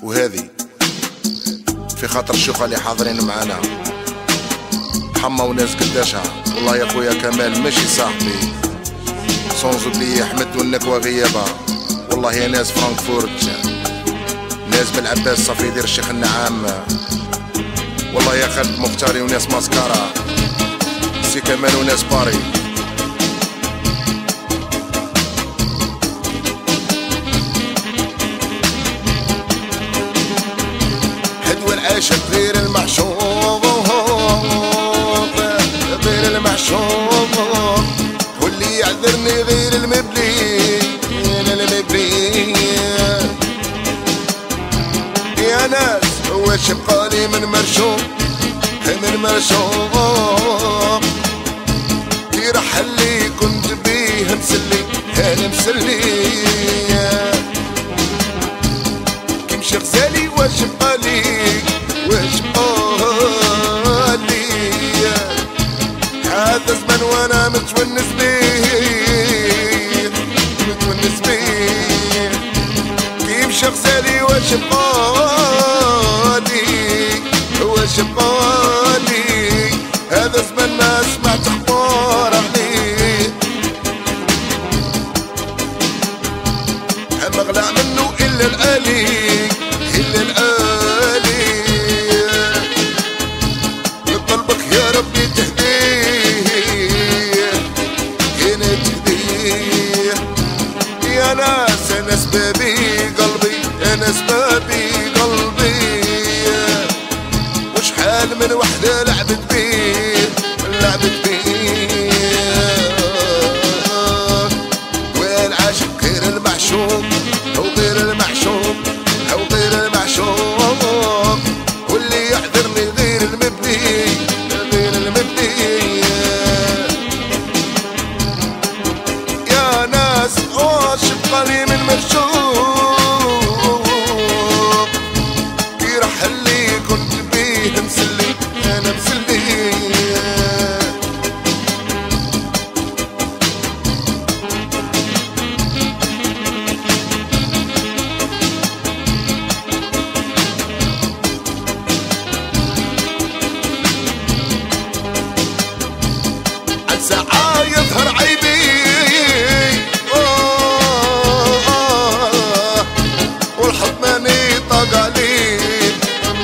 وهذه في خاطر الشيوخ اللي حاضرين معانا، حما وناس قداشها. والله يا خويا كمال ماشي صاحبي، سونز بلي احمد والنكوى غيابه. والله يا ناس فرانكفورت، ناس بالعباس صافي يدير الشيخ النعام. والله يا خالد مختاري وناس ماسكارا، سي كمال وناس باري. حدوى العاشق غير المعشوق، غير المعشوق، واللي يعذرني غير المبلي، المبلي. يا ناس واش بقالي من مرشوق، من مرشوق، كي رحل لي كنت بيه مسلي، انا مسلي. كي مشى غزالي واش بقالي، واش بقالي. هذا زمان وانا متونس بيه، متونس بيه. كي مشى غزالي واش بقالي، واش بقالي. هذا زمان ما سمعت اخبار عليه، ما غلع منه الا الالي، الا الالي. نطلبك يا ربي تهديه، هنا تهديه. يا ناس انا سبابي قلبي، انا سبابي قلبي. وشحال من وحده لعبت بيه، لعبت بيه. والعاشق غير المعشوق، او غير المعشوق، او غير المعشوق، واللي يحضرني غير المبني، غير المبني. يا ناس واش بقالي من مرشوق، كي رحل لي كنت بيه مسلي، انا مسلي. عن ساعة يظهر عيبي، والحب ماني طاق عليه،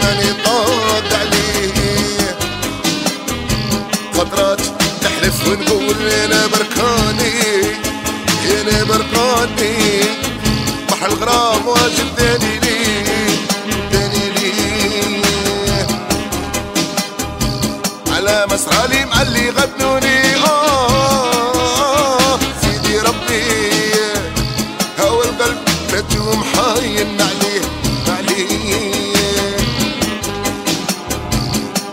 ماني طاق عليه. فترات نحلف ونقول انا بركاني، انا بركاني. بحر الغرام واجد داني ليه، داني ليه. على مسرالي معلي غبنوني، سيدي ربي. هو القلب ماتو محاين عليه، عليه.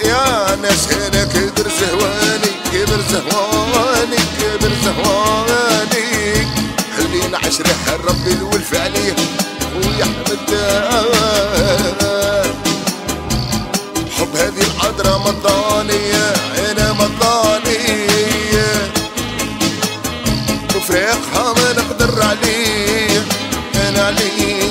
يا ناس انا كبر زهواني، كبر زهواني، كبر زهواني. خلينا عشرة ربي الولف عليه، خويا احمد. حب هذه العذرة مضاني، انا مضاني. وفراقها ما نقدر عليه، انا عليه.